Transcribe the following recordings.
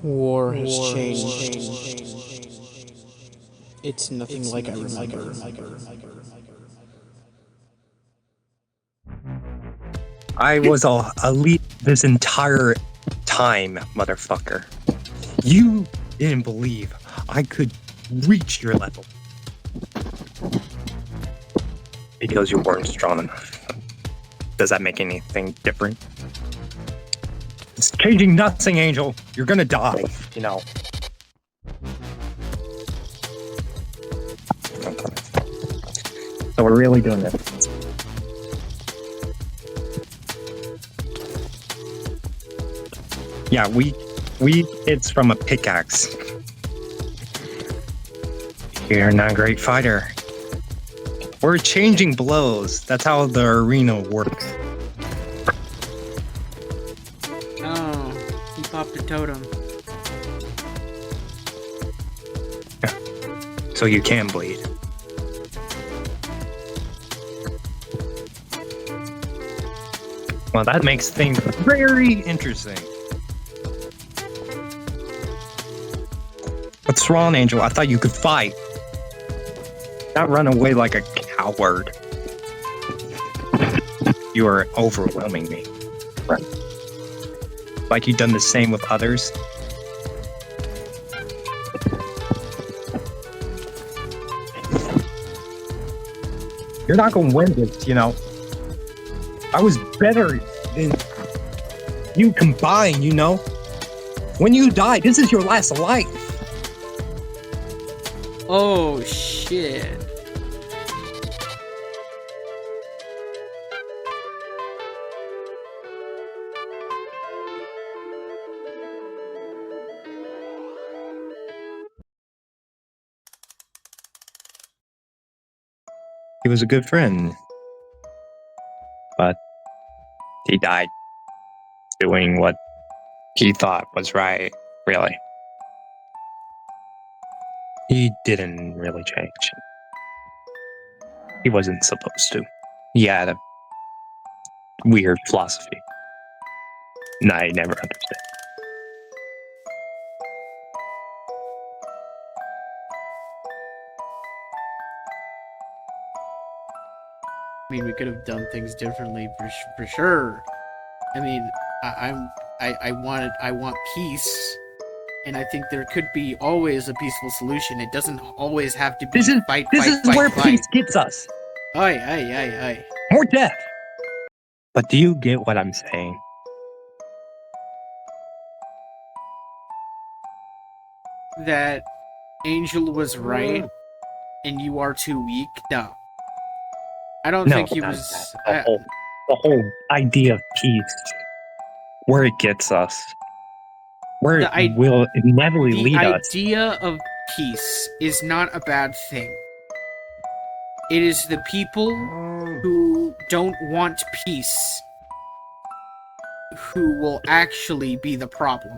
War has changed. It's nothing like I remember. I was a elite this entire time, motherfucker. You didn't believe I could reach your level. Because you weren't strong enough. Does that make anything different? It's changing nothing, Angel. You're gonna die, you know. So we're really doing this. Yeah, we hits from a pickaxe. You're not a great fighter. We're changing blows. That's how the arena works. Oh, he popped a totem. So you can bleed. Well, that makes things very interesting. What's wrong, Angel? I thought you could fight. Not run away like a coward. You are overwhelming me. Like you've done the same with others. You're not gonna win this, you know. I was better than you combined, you know. When you die, this is your last life. Oh, shit. He was a good friend, but he died doing what he thought was right, really. He didn't really change. He wasn't supposed to. He had a weird philosophy. And I never understood. I mean, we could have done things differently for sure. I mean, I want peace, and I think there could be always a peaceful solution. It doesn't always have to be This is where peace gets us. Aye. More death. But do you get what I'm saying? That Angel was right, and you are too weak? No. I don't think he was... The whole idea of peace, where it gets us, where it will inevitably lead us. The idea of peace is not a bad thing. It is the people who don't want peace who will actually be the problem.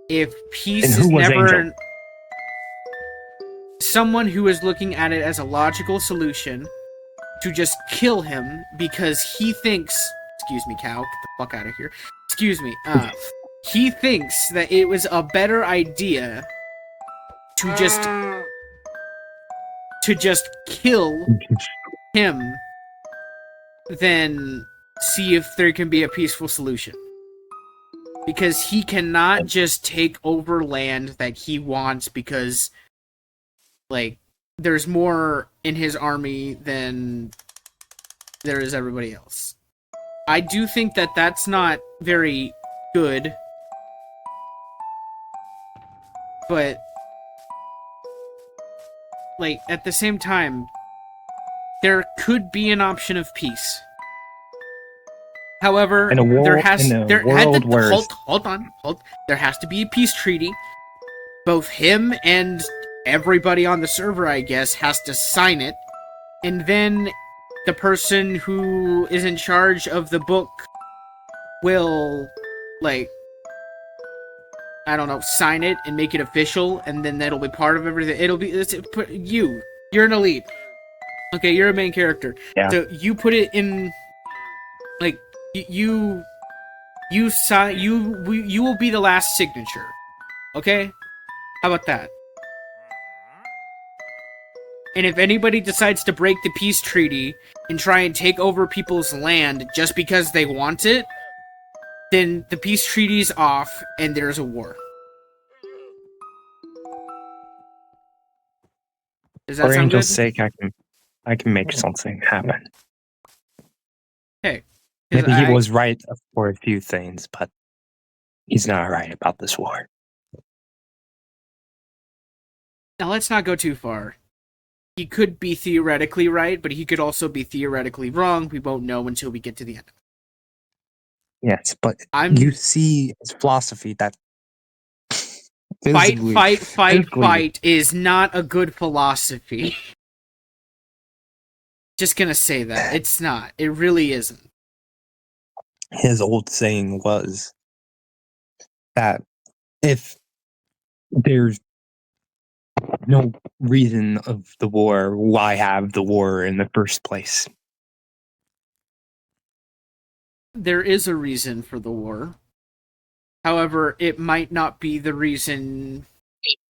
If peace is never... Angel? Someone who is looking at it as a logical solution to just kill him because he thinks... Excuse me, cow. Get the fuck out of here. Excuse me. He thinks that it was a better idea to just kill him than see if there can be a peaceful solution. Because he cannot just take over land that he wants because, like, there's more in his army than there is everybody else. I do think that that's not very good, but, like, at the same time, there could be an option of peace. However, there has to be a peace treaty. Both him and everybody on the server, I guess, has to sign it, and then the person who is in charge of the book will, like, I don't know, sign it and make it official, and then that'll be part of everything. You're an elite. Okay, you're a main character. Yeah. So you put it in, like, you sign, you will be the last signature. Okay? How about that? And if anybody decides to break the peace treaty and try and take over people's land just because they want it, then the peace treaty's off and there's a war. Does that For sound Angel's good? sake, I can make something happen. Hey. Maybe he was right for a few things, but he's not right about this war. Now let's not go too far. He could be theoretically right, but he could also be theoretically wrong. We won't know until we get to the end. Yes, but I'm you see his philosophy that fight, physically, fight, fight, physically, fight is not a good philosophy. Just gonna say that. It's not. It really isn't. his old saying was that if there's no reason of the war, why have the war in the first place? There is a reason for the war. However, it might not be the reason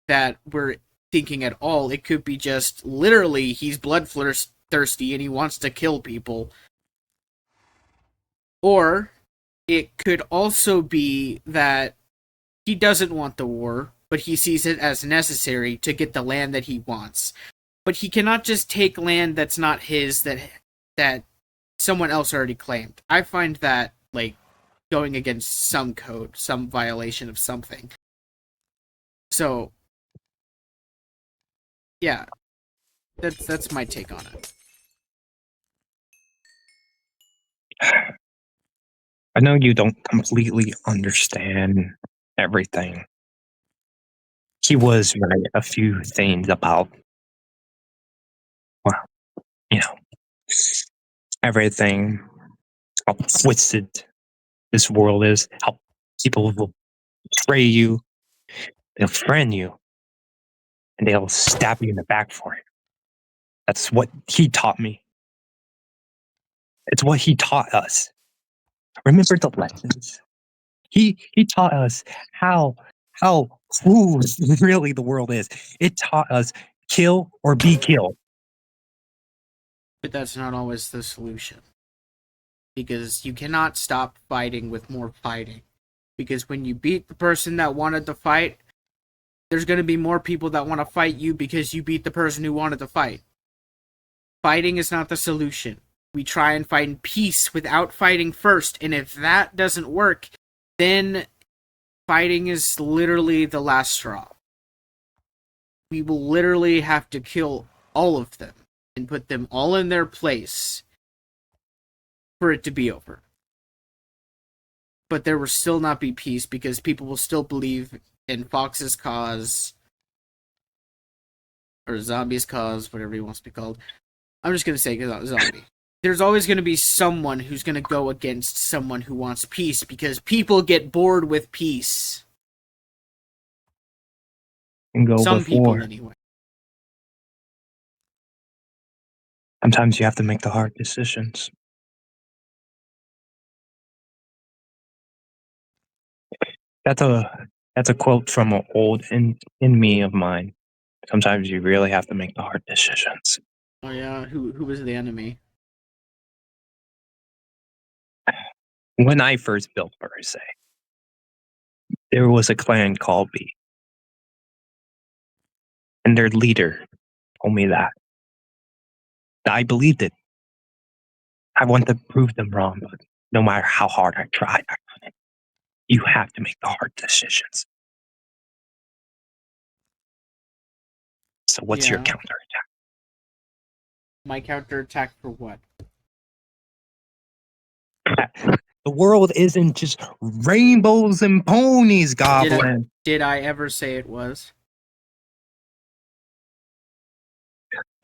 that we're thinking at all. It could be just literally he's bloodthirsty and he wants to kill people. Or it could also be that he doesn't want the war, but he sees it as necessary to get the land that he wants. But he cannot just take land that's not his that someone else already claimed. I find that like going against some code, some violation of something. So yeah, that's my take on it. I know you don't completely understand everything. He was right a few things about, well, you know, everything, how twisted this world is, how people will betray you, they'll friend you, and they'll stab you in the back for it. That's what he taught me. It's what he taught us. Remember the lessons. He taught us how cruel really the world is. It taught us kill or be killed. But that's not always the solution. Because you cannot stop fighting with more fighting. Because when you beat the person that wanted to fight, there's going to be more people that want to fight you because you beat the person who wanted to fight. Fighting is not the solution. We try and find peace without fighting first, and if that doesn't work, then fighting is literally the last straw. We will literally have to kill all of them and put them all in their place for it to be over. But there will still not be peace because people will still believe in Fox's cause or Zombie's cause, whatever he wants to be called. I'm just going to say zombie. There's always going to be someone who's going to go against someone who wants peace because people get bored with peace. And go Some people, before. anyway. Sometimes you have to make the hard decisions. That's a quote from an old in me of mine. Sometimes you really have to make the hard decisions. Oh yeah, who was the enemy? When I first built Verse, there was a clan called B, and their leader told me that. I believed it. I wanted to prove them wrong, but no matter how hard I tried, I couldn't. You have to make the hard decisions. So what's your Yeah. counterattack? My counterattack for what? The world isn't just rainbows and ponies, Goblin. Did I ever say it was?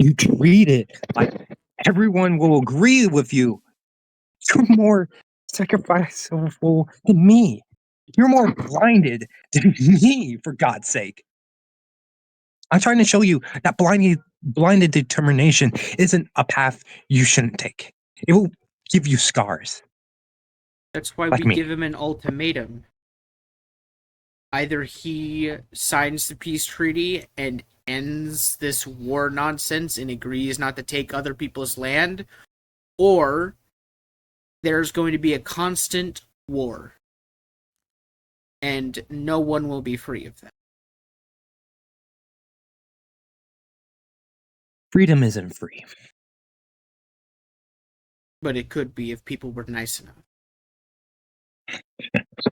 You treat it like everyone will agree with you. You're more sacrificeful than me. You're more blinded than me, for God's sake. I'm trying to show you that blinded determination isn't a path you shouldn't take. It will give you scars, That's why like we me. give him an ultimatum. Either he signs the peace treaty and ends this war nonsense and agrees not to take other people's land, or there's going to be a constant war and no one will be free of that. Freedom isn't free. But it could be if people were nice enough.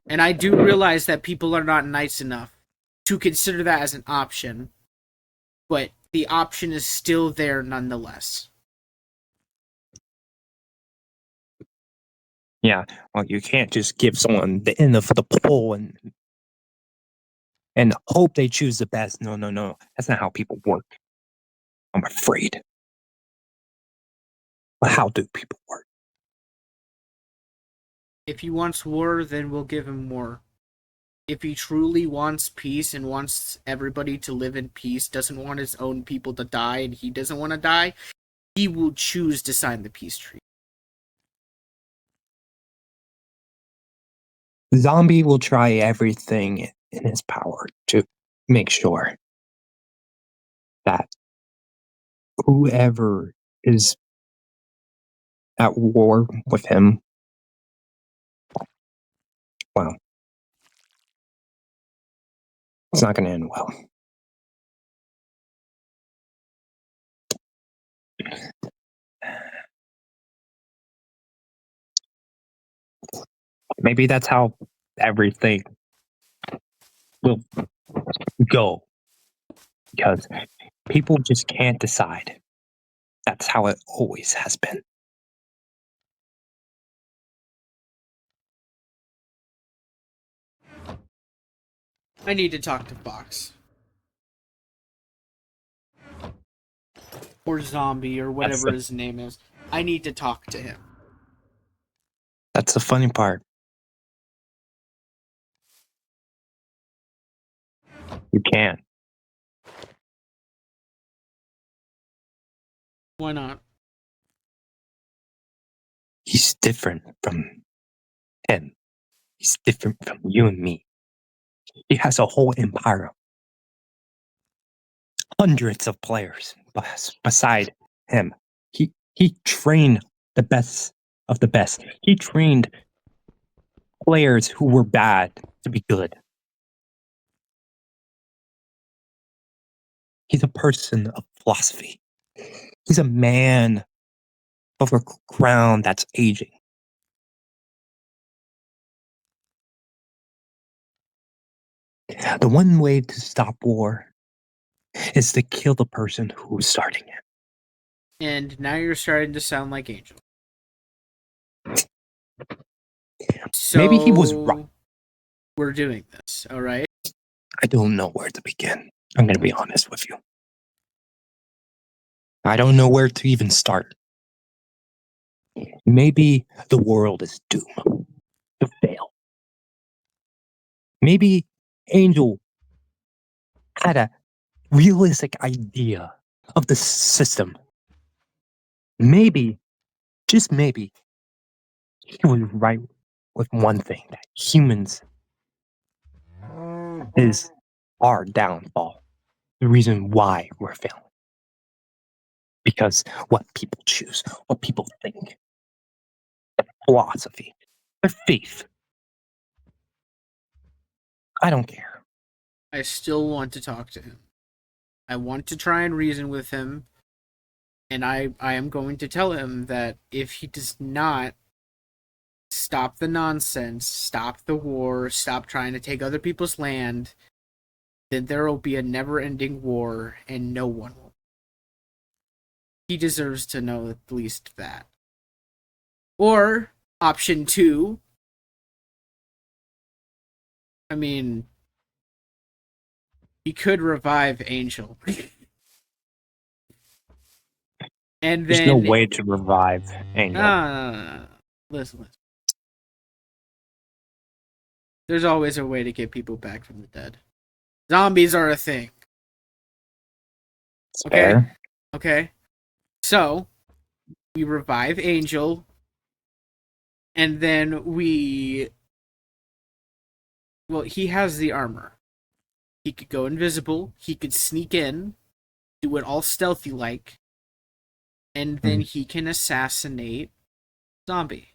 And I do realize that people are not nice enough to consider that as an option, but the option is still there nonetheless. Yeah, well, you can't just give someone the end of the pole and hope they choose the best. No, no, no. That's not how people work. I'm afraid. But how do people work? If he wants war, then we'll give him war. If he truly wants peace and wants everybody to live in peace, doesn't want his own people to die, and he doesn't want to die, he will choose to sign the peace treaty. Zombie will try everything in his power to make sure that whoever is at war with him, well, it's not going to end well. Maybe that's how everything will go, because people just can't decide. That's how it always has been. I need to talk to Fox. Or Zombie, or That's whatever the his name is. I need to talk to him. that's the funny part. You can't. Why not? He's different from him. He's different from you and me. He has a whole empire, hundreds of players beside him. He trained the best of the best. He trained players who were bad to be good. He's a person of philosophy. He's a man of a crown that's aging. The one way to stop war is to kill the person who's starting it. And now you're starting to sound like Angel. So Maybe he was right. We're doing this, all right? I don't know where to begin. I'm going to be honest with you. I don't know where to even start. Maybe the world is doomed to fail. Maybe Angel had a realistic idea of the system. Maybe, just maybe, he was right with one thing, that humans is our downfall. The reason why we're failing. Because what people choose, what people think, their philosophy, their faith. I don't care. I still want to talk to him. I want to try and reason with him. And I am going to tell him that if he does not stop the nonsense, stop the war, stop trying to take other people's land, then there will be a never-ending war and no one will. He deserves to know at least that. Or, option 2, I mean, he could revive Angel. And There's no then... way to revive Angel. No. Listen. There's always a way to get people back from the dead. Zombies are a thing. It's Okay? fair. Okay, so we revive Angel, and then well, he has the armor. He could go invisible. He could sneak in, do it all stealthy like, and then Mhm. he can assassinate Zombie.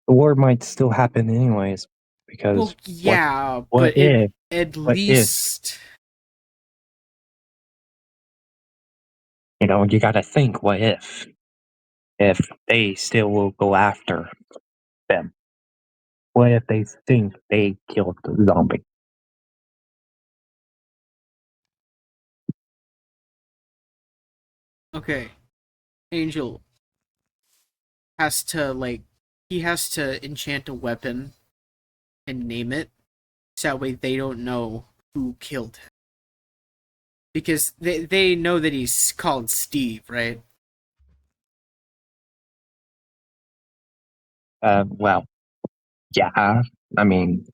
The war might still happen anyways, Well, because yeah, what but if at what if least you got to think, what if they still will go after them? What if they think they killed the zombie? okay. Angel has to like he has to enchant a weapon and name it, so that way they don't know who killed him. Because they know that he's called Steve, right? Well, yeah. I mean,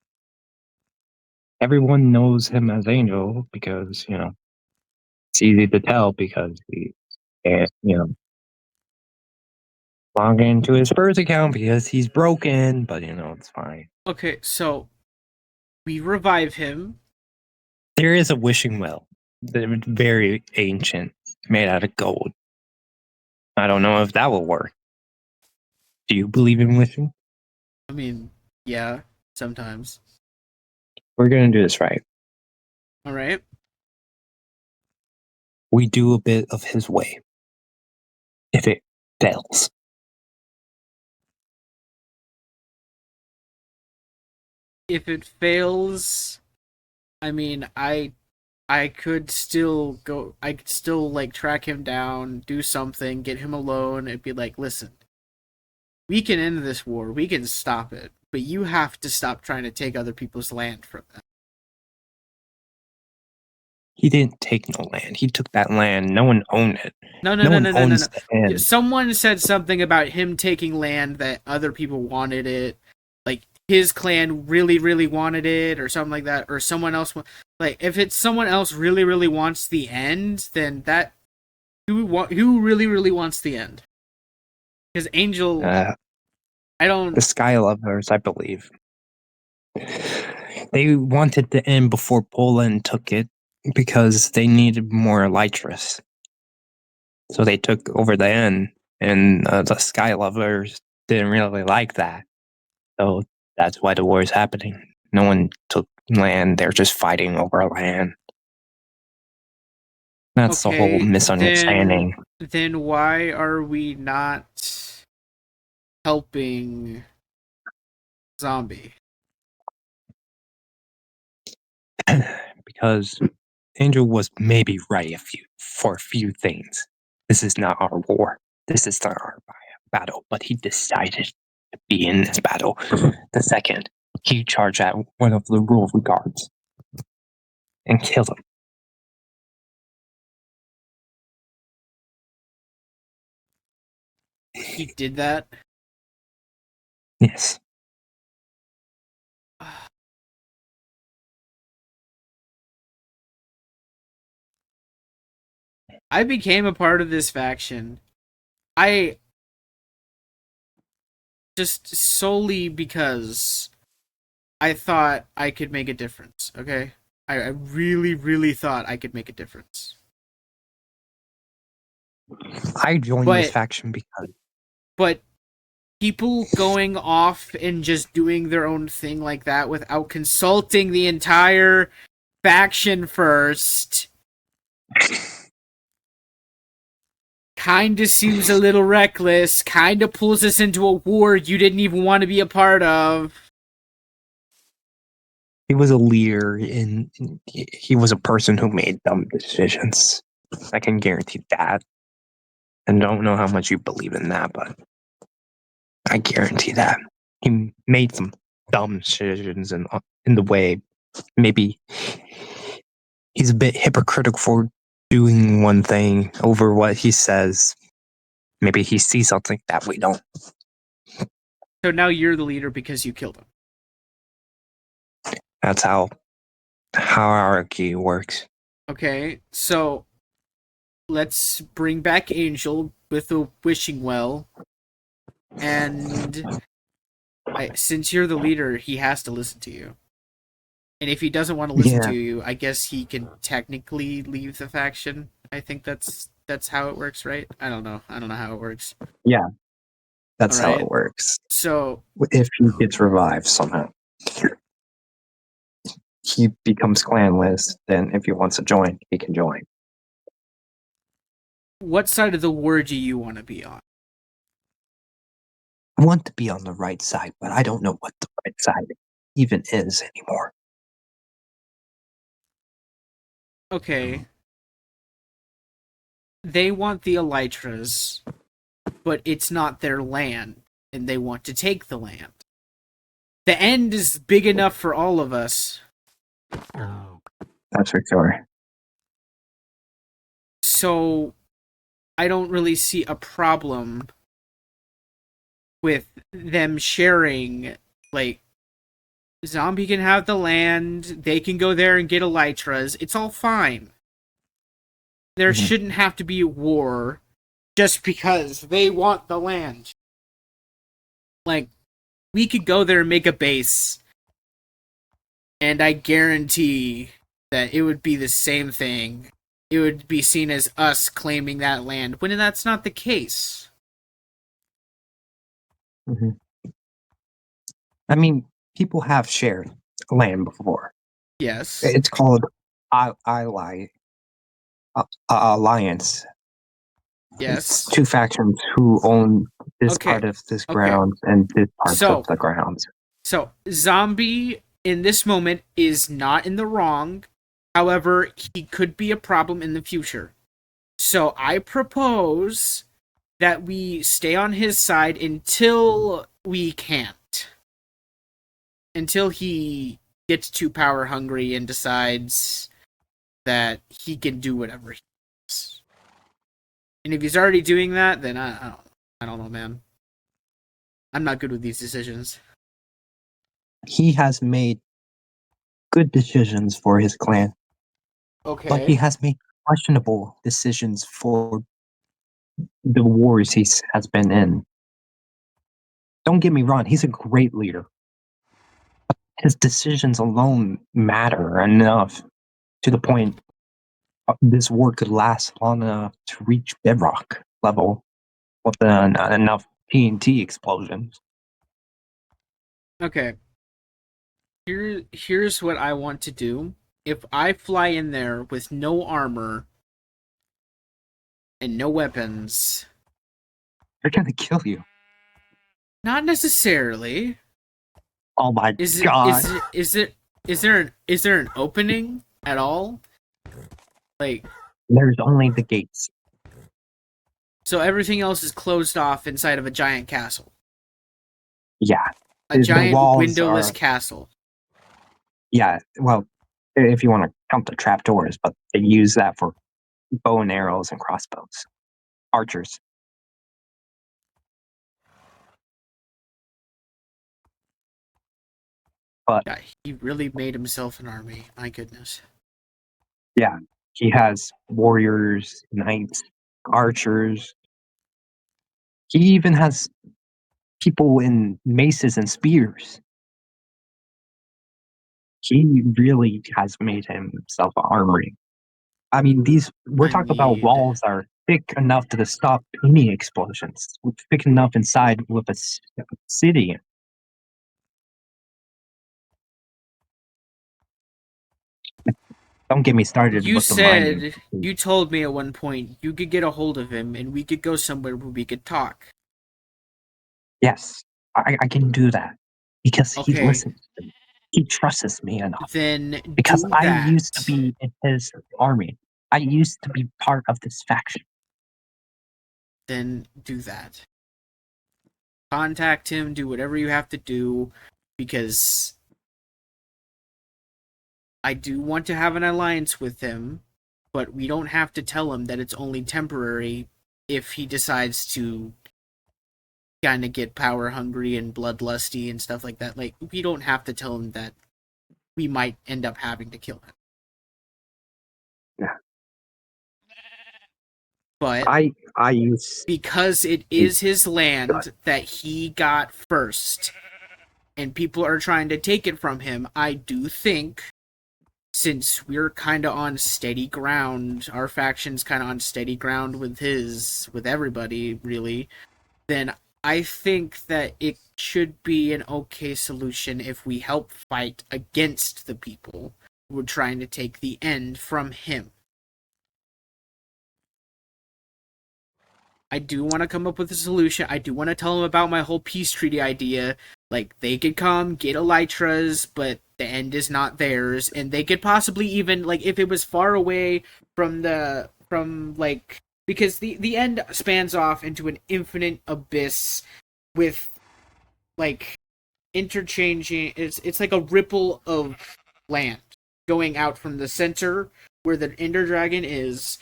everyone knows him as Angel because it's easy to tell because he can't log into his first account because he's broken. But it's fine. Okay, so we revive him. There is a wishing well. They're very ancient, made out of gold. I don't know if that will work. Do you believe in wishing? I mean, yeah, sometimes. We're gonna do this right. All right. We do a bit of his way. If it fails, If it fails, I mean, I could still go. I could still like track him down, do something, get him alone, and be like, "Listen, we can end this war. We can stop it, but you have to stop trying to take other people's land from them." he didn't take no land. He took that land. No one owned it. No, no, No no, one no, no, no, owns no. the Yeah, land. someone said something about him taking land that other people wanted it, like his clan really, really wanted it, or something like that, or someone else. Like, if it's someone else really, really wants the end, then that who really, really wants the end? Because Angel, Uh, I the don't. Sky Lovers, I believe. They wanted to end before Poland took it because they needed more elytras. So they took over the end, and the Sky Lovers didn't really like that. So that's why the war is happening. No one took land; they're just fighting over land. That's the whole Okay, misunderstanding. then why are we not helping Zombie? Because Angel was maybe right for a few things. This is not our war. This is not our battle. But he decided to be in this battle. The second he charged at one of the rural guards and killed him. He did that. Yes. I became a part of this faction. I just solely because I thought I could make a difference. Okay, I really, really thought I could make a difference. I joined this But faction because but people going off and just doing their own thing like that without consulting the entire faction first kind of seems a little reckless. Kind of pulls us into a war you didn't even want to be a part of. he was a leader and he was a person who made dumb decisions. I can guarantee that. And don't know how much you believe in that, but I guarantee that. He made some dumb decisions in the way maybe he's a bit hypocritical for doing one thing over what he says. Maybe he sees something that we don't. So now you're the leader because you killed him. That's how hierarchy works. Okay, so let's bring back Angel with a wishing well, and since you're the leader, he has to listen to you. And if he doesn't want to listen Yeah, to you, I guess he can technically leave the faction. I think that's how it works, right? I don't know. I don't know how it works. yeah, All that's how right. it works. So If he gets revived somehow, he becomes clanless. Then, if he wants to join, he can join. what side of the war do you want to be on? I want to be on the right side, but I don't know what the right side even is anymore. Okay. They want the Elytras, but it's not their land, and they want to take the land. The end is big enough for all of us. That's for sure. So I don't really see a problem with them sharing. Like, Zombie can have the land, they can go there and get Elytras. It's all fine. There Mhm. shouldn't have to be a war just because they want the land. Like, we could go there and make a base, and I guarantee that it would be the same thing. It would be seen as us claiming that land, when that's not the case. Mhm. I mean, people have shared land before. Yes. It's called alliance. It's Yes. two factions who own this Okay. part of this Okay. ground and this parts of So, the grounds. Zombie in this moment is not in the wrong. However, he could be a problem in the future. So I propose that we stay on his side until we can't. Until he gets too power hungry and decides that he can do whatever he wants. And if he's already doing that, then I don't know, man. I'm not good with these decisions. He has made good decisions for his clan, but he Okay. has made questionable decisions for the wars he has been in. Don't get me wrong, he's a great leader. His decisions alone matter enough to the point this war could last long enough to reach bedrock level with enough TNT explosions. Okay. Here's what I want to do. If I fly in there with no armor and no weapons, They're gonna kill you. not necessarily. Oh my Is it god. is it is it is there an opening at all? Like, There's only the gates. so everything else is closed off inside of a giant castle. Yeah. A The giant walls windowless are, castle. yeah, well, if you want to count the trapdoors, but they use that for bow and arrows and crossbows. Archers. But Yeah, he really made himself an army. My goodness. yeah, he has warriors, knights, archers. He even has people in maces and spears. He really has made himself an armory. I mean, these we're I talking about mean, walls that are thick enough to stop any explosions, thick enough inside with a city. Don't get me started you with the mining. said you told me at one point you could get a hold of him and we could go somewhere where we could talk. Yes, I can do that because he Okay, listens to me. He trusts me enough then because do I used to that. be in his army. I used to be part of this faction. Then do that. Contact him, do whatever you have to do, because I do want to have an alliance with him, but we don't have to tell him that it's only temporary if he decides to kind of get power hungry and bloodlusty and stuff like that. Like, we don't have to tell him that we might end up having to kill him. Yeah. But I use because it is his land that he got first, and people are trying to take it from him, I do think, since we're kind of on steady ground, our faction's kind of on steady ground with everybody, really, then I think that it should be an okay solution if we help fight against the people who are trying to take the end from him. I do want to come up with a solution. I do want to tell them about my whole peace treaty idea. Like, they could come, get elytras, but the end is not theirs. And they could possibly even, like, if it was far away from because the end spans off into an infinite abyss with, like, interchanging. It's like a ripple of land going out from the center where the Ender Dragon is,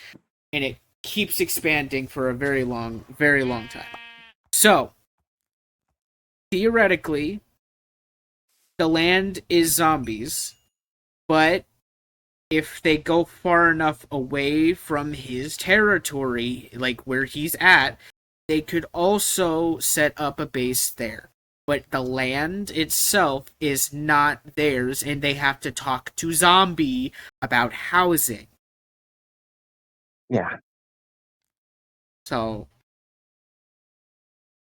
and it keeps expanding for a very long time. So, theoretically, the land is zombies, but if they go far enough away from his territory, like where he's at, they could also set up a base there. But the land itself is not theirs, and they have to talk to Zombie about housing. Yeah. So,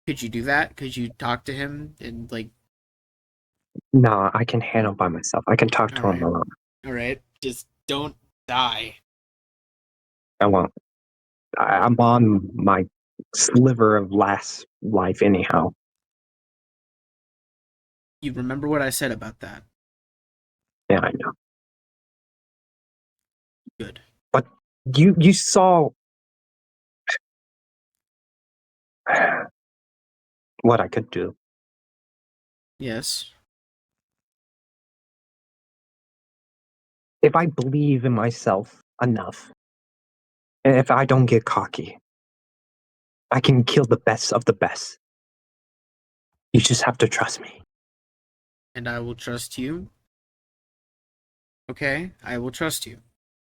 could you do that? Could you talk to him and, like... No, I can handle by myself. I can talk to him alone. Alright, just don't die. I won't. I'm on my sliver of last life anyhow. You remember what I said about that? Yeah, I know. Good. But you saw what I could do. Yes. If I believe in myself enough, and if I don't get cocky, I can kill the best of the best. You just have to trust me. And I will trust you. Okay, I will trust you.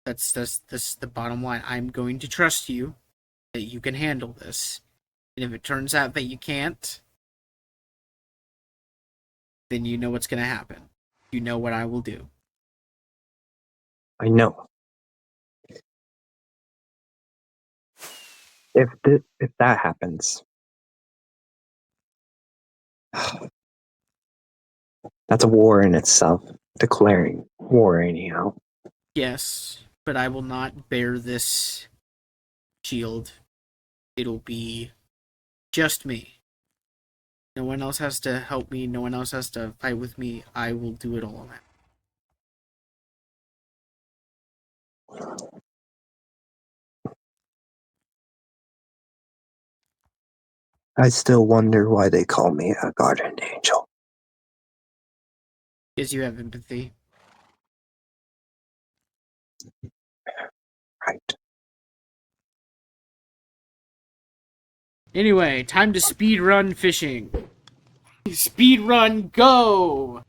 That's the bottom line. I'm going to trust you that you can handle this. And if it turns out that you can't, then you know what's going to happen. You know what I will do. I know. If that happens, that's a war in itself. Declaring war anyhow. Yes, but I will not bear this shield. It'll be just me. No one else has to help me. No one else has to fight with me. I will do it all. I still wonder why they call me a guardian angel. Because you have empathy. Right. Anyway, time to speed run fishing. Speed run, go!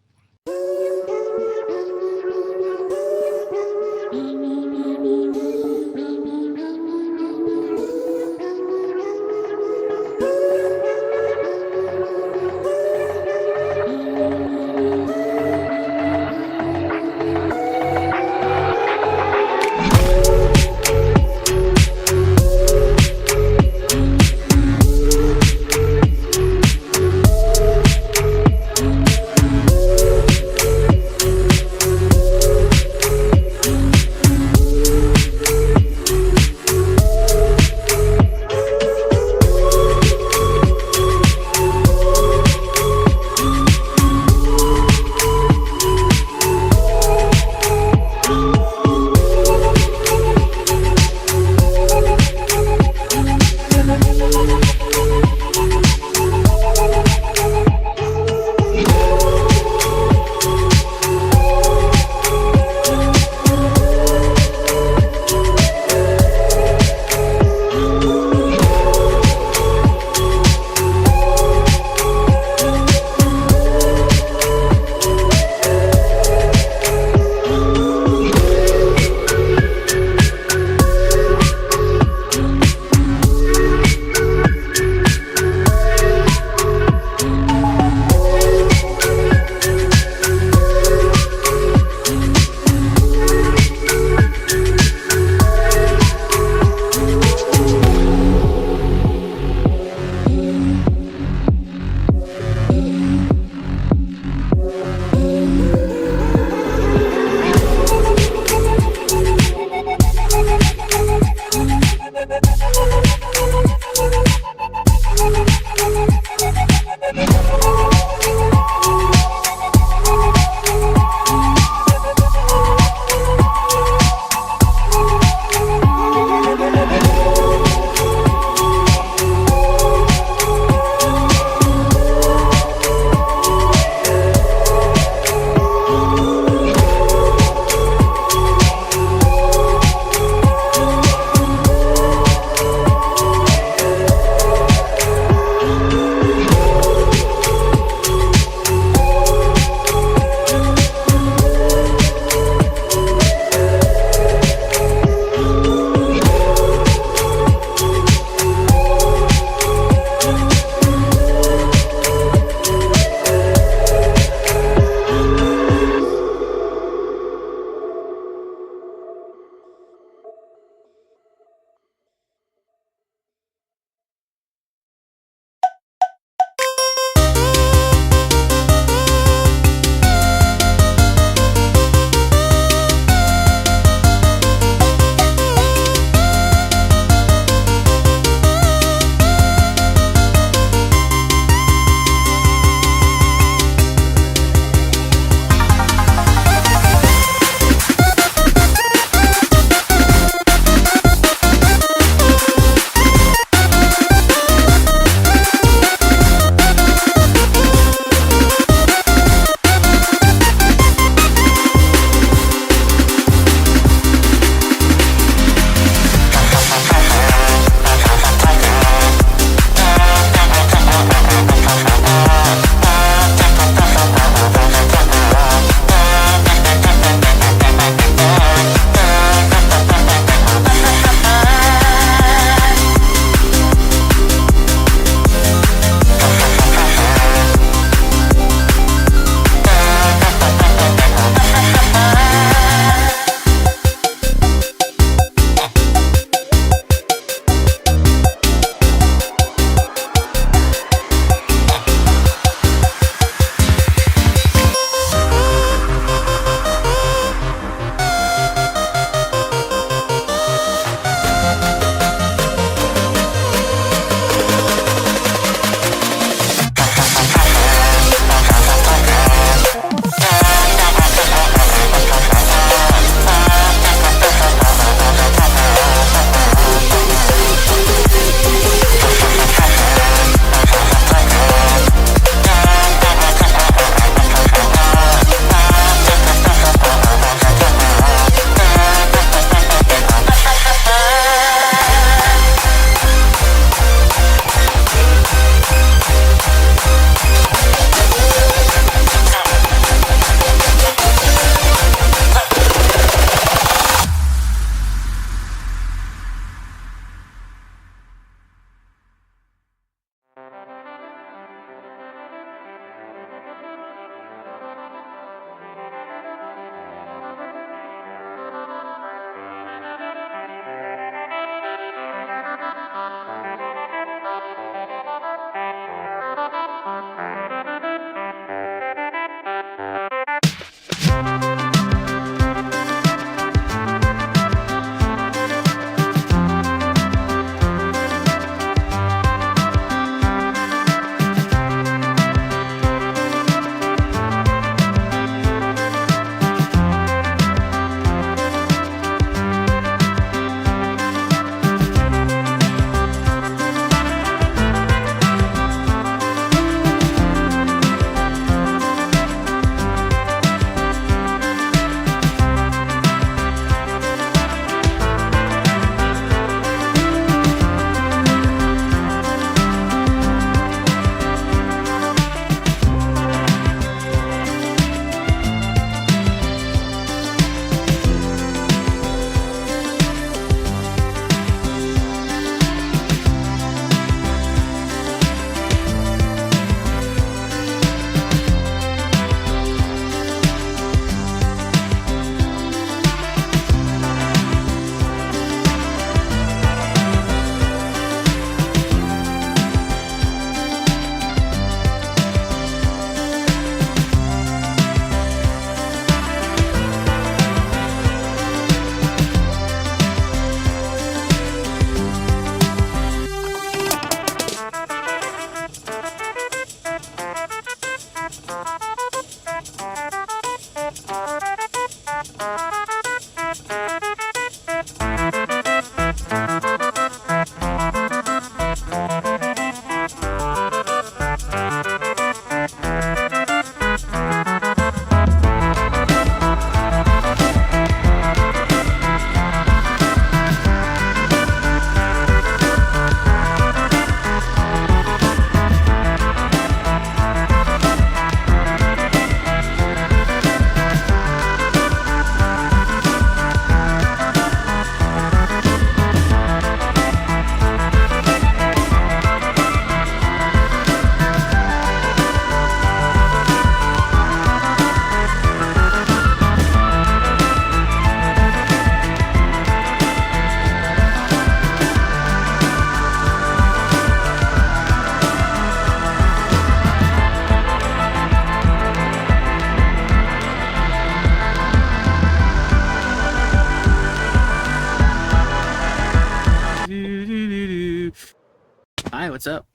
Hi, what's up?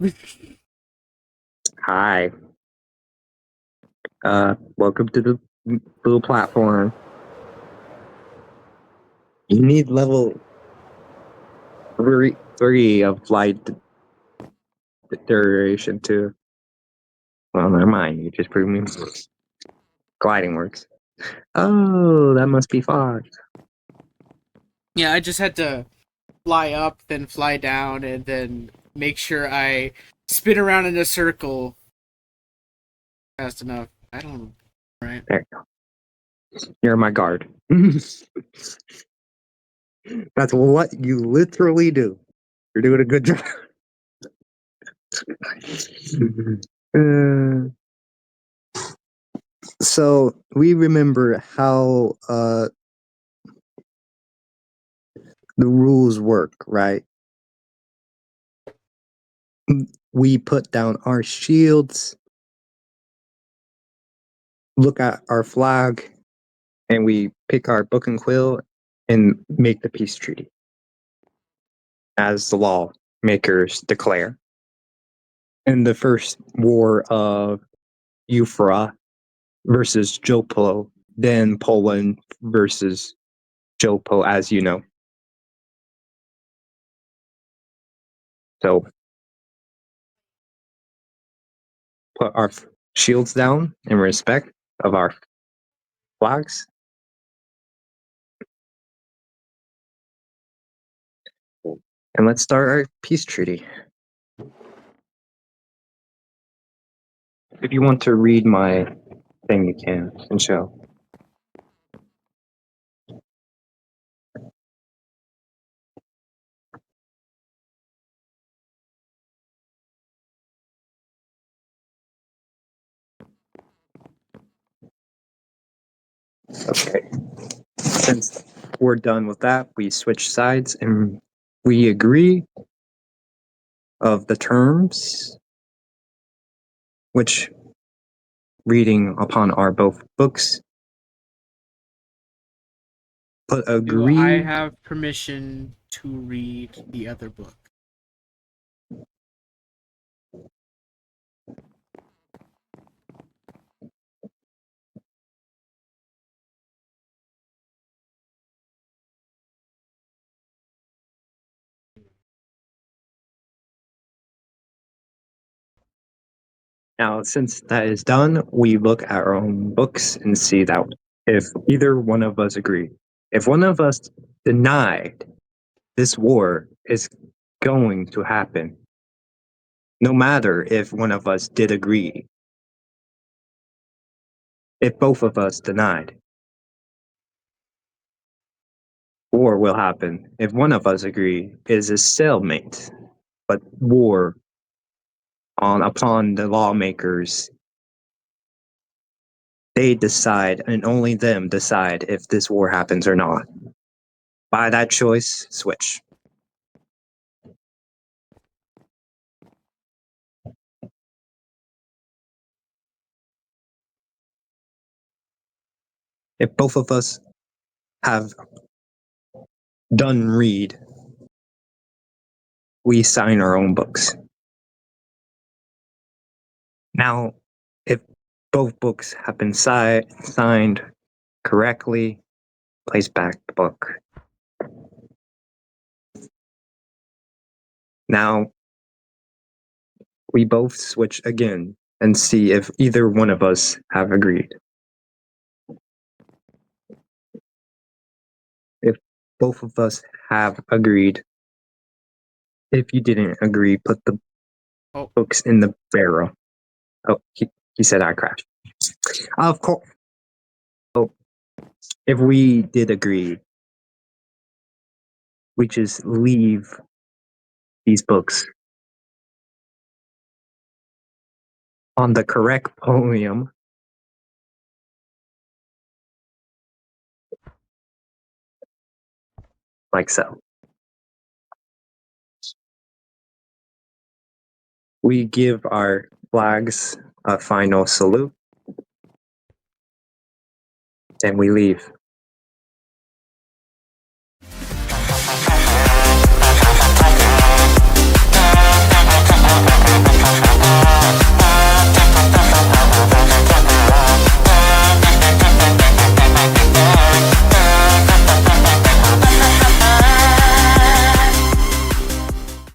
Hi. Welcome to the blue platform. You need level three of flight deterioration too. Well, never mind. You just proved me gliding works. Oh, that must be far. Yeah, I just had to fly up, then fly down, and then make sure I spin around in a circle fast enough. I don't. Right. There you go. You're my guard. That's what you literally do. You're doing a good job. Uh, so we remember how the rules work, right? We put down our shields, look at our flag, and we pick our book and quill and make the peace treaty as the lawmakers declare. In the first war of Euphra versus Joplo, then Poland versus Joplo, as you know. So put our shields down in respect of our flags. And let's start our peace treaty. If you want to read my thing, you can and show. Okay. Since we're done with that, we switch sides and we agree of the terms, which reading upon our both books, but Do I agree. have permission to read the other book? Now, since that is done, we look at our own books and see that if either one of us agree, if one of us denied this war is going to happen, no matter if one of us did agree, if both of us denied, war will happen. If one of us agree, it is a stalemate, but war on upon the lawmakers. They decide, and only them decide if this war happens or not. By that choice, switch. If both of us have done read, we sign our own books. Now, if both books have been signed correctly, place back the book. Now, we both switch again and see if either one of us have agreed. If both of us have agreed, if you didn't agree, put the Oh, books in the barrel. Oh, he said I crashed. Of course. So if we did agree, we just leave these books on the correct podium, like so. We give our flags a final salute, and we leave.